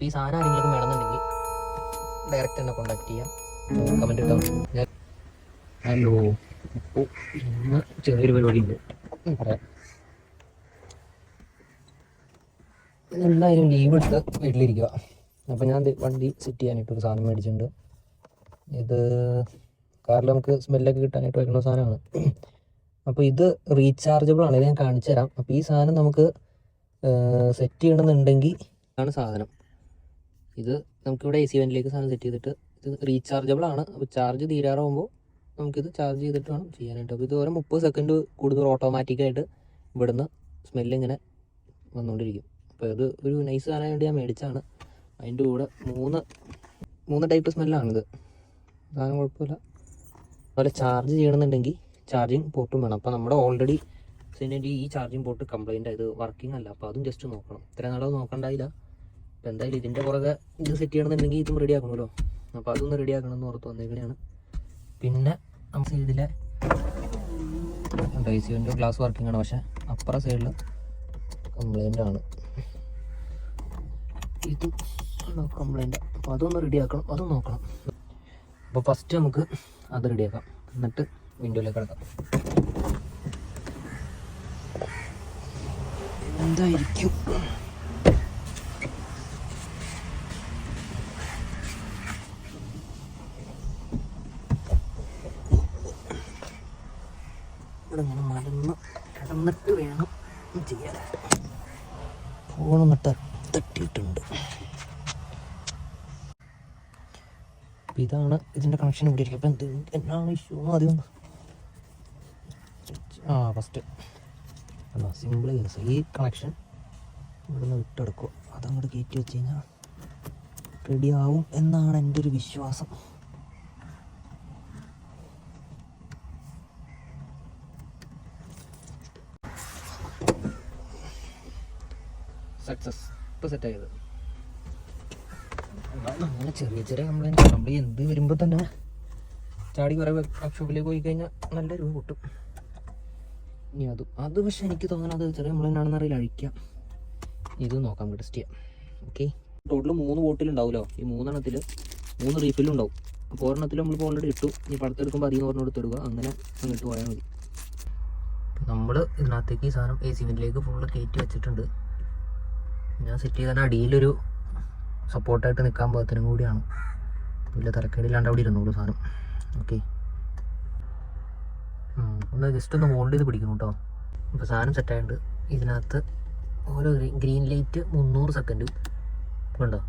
ഈ സാധനം ആരെങ്കിലും വേണമെന്നുണ്ടെങ്കിൽ ഡയറക്റ്റ് എന്നെ കോൺടാക്ട് ചെയ്യാം, കമൻറ്റ് ഇട്ടാൽ ഞാൻ. ഹലോ, അപ്പോൾ ഇന്ന് ചെറിയൊരു പരിപാടി ഉണ്ട് പറയാം. എന്തായാലും ലീവ് എടുത്ത് വീട്ടിലിരിക്കുക. അപ്പോൾ ഞാൻ വണ്ടി സെറ്റ് ചെയ്യാനായിട്ടൊരു സാധനം മേടിച്ചിട്ടുണ്ട്. ഇത് കാറിൽ നമുക്ക് സ്മെല്ലൊക്കെ കിട്ടാനായിട്ട് വയ്ക്കുന്ന സാധനമാണ്. അപ്പോൾ ഇത് റീചാർജബിൾ ആണ്, ഇത് ഞാൻ കാണിച്ചു തരാം. അപ്പോൾ ഈ സാധനം നമുക്ക് സെറ്റ് ചെയ്യണമെന്നുണ്ടെങ്കിൽ ആണ് സാധനം. ഇത് നമുക്കിവിടെ AC വെൻ്റിലേക്ക് സാധനം സെറ്റ് ചെയ്തിട്ട് ഇത് റീചാർജബിൾ ആണ്. അപ്പോൾ ചാർജ് തീരാറാകുമ്പോൾ നമുക്കിത് ചാർജ് ചെയ്തിട്ട് വേണം ചെയ്യാനായിട്ട്. അപ്പോൾ ഇത് ഓരോ 30 സെക്കൻഡ് കൂടുതൽ ഓട്ടോമാറ്റിക്കായിട്ട് ഇവിടുന്ന് സ്മെല്ലിങ്ങനെ വന്നുകൊണ്ടിരിക്കും. അപ്പോൾ ഇത് ഒരു നൈസ് സാധനം വേണ്ടി ഞാൻ മേടിച്ചാണ്. അതിൻ്റെ കൂടെ മൂന്ന് ടൈപ്പ് സ്മെല്ലാണിത്. സാധനം കുഴപ്പമില്ല. അതുപോലെ ചാർജ് ചെയ്യണമെന്നുണ്ടെങ്കിൽ ചാർജിങ് പോർട്ടും വേണം. അപ്പോൾ നമ്മുടെ ഓൾറെഡി ഈ ചാർജിങ് പോർട്ട് കംപ്ലൈൻ്റ് ആയത് വർക്കിംഗ് അല്ല. അപ്പോൾ അതും ജസ്റ്റ് നോക്കണം. ഇത്രയും നാളെ നോക്കണ്ടായില്ല. അപ്പോൾ എന്തായാലും ഇതിൻ്റെ പുറകെ ഇത് സെറ്റ് ചെയ്യണമെന്നുണ്ടെങ്കിൽ ഇതും റെഡി ആക്കണമല്ലോ. അപ്പോൾ അതൊന്ന് റെഡി ആക്കണമെന്ന് ഓർത്ത് വന്നേക്കണെയാണ്. പിന്നെ നമ്മുടെ സൈഡിലെ AC വെൻ്റെ ഗ്ലാസ് വർക്കിംഗ് ആണ്, പക്ഷേ അപ്പുറ സൈഡിൽ കംപ്ലൈൻ്റ് ആണ്. ഇതും കംപ്ലൈൻ്റ്. അപ്പോൾ അതൊന്ന് റെഡി ആക്കണം, അതും നോക്കണം. അപ്പോൾ ഫസ്റ്റ് നമുക്ക് അത് റെഡിയാക്കാം, എന്നിട്ട് വിൻഡോയിലേക്ക് കിടക്കാം. എന്തായിരിക്കും ഇവിടെ ഇങ്ങനെ മലന്ന് കിടന്നിട്ട് വേണം ചെയ്യാനായിട്ട്. ഫോണൊന്നിട്ട് തട്ടിയിട്ടുണ്ട്. അപ്പം ഇതാണ് ഇതിൻ്റെ കണക്ഷൻ ഇവിടെ ഇരിക്കും. അപ്പം എന്നാണ് ഇഷ്യൂ ആദ്യം ഫസ്റ്റ് സിമ്പിൾ കേസ്. ഈ കണക്ഷൻ ഇവിടുന്ന് വിട്ടെടുക്കും, അതങ്ങോട്ട് കയറ്റി വെച്ച് കഴിഞ്ഞാൽ റെഡി ആവും എന്നാണ് എൻ്റെ ഒരു വിശ്വാസം. സക്സസ്. ഇപ്പോൾ സെറ്റായത്. അങ്ങനെ ചെറിയ ചെറിയ കംപ്ലൈൻറ്റ് നമ്മൾ എന്ത് വരുമ്പോൾ തന്നെ ചാടി കുറേ വർക്ക്ഷോപ്പിലേക്ക് പോയി കഴിഞ്ഞാൽ നല്ല രൂപ കിട്ടും. ഇനി അത് പക്ഷേ എനിക്ക് തോന്നുന്നത് ചെറിയ കംപ്ലൈൻ്റ് ആണെന്ന് അറിയില്ല. അഴിക്കാം, ഇത് നോക്കാം, ടെസ്റ്റ് ചെയ്യാം. Okay, total 3 ബോട്ടിലുണ്ടാവുമല്ലോ. ഈ 3 3 റീഫില്ലും ഉണ്ടാവും. അപ്പോൾ ഒരെണ്ണത്തിൽ നമ്മളിപ്പോൾ ഓൾറെഡി ഇട്ടു. ഇനി പടുത്തെടുക്കുമ്പോൾ അധികം ഒരെണ്ണം എടുത്തിടുക, അങ്ങനെ അങ്ങോട്ട് പോയാൽ മതി. നമ്മൾ ഇതിനകത്തേക്ക് ഈ സാധനം AC വെൻ്റിലേക്ക് ഫുള്ള് കയറ്റി വെച്ചിട്ടുണ്ട്. ഞാൻ സെറ്റ് ചെയ്താൽ അടിയിലൊരു സപ്പോർട്ടായിട്ട് നിൽക്കാൻ പാകത്തിനും കൂടിയാണ്. വലിയ തലക്കേടില്ലാണ്ട് അവിടെ ഇരുന്നോളൂ സാധനം. ഓക്കെ, ഒന്ന് ജസ്റ്റ് ഒന്ന് ഹോൾഡ് ചെയ്ത് പിടിക്കണം കേട്ടോ. ഇപ്പോൾ സാധനം സെറ്റായിട്ടുണ്ട്. ഇതിനകത്ത് ഓരോ ഗ്രീൻ ലൈറ്റ് 300 സെക്കൻഡ് കണ്ടോ.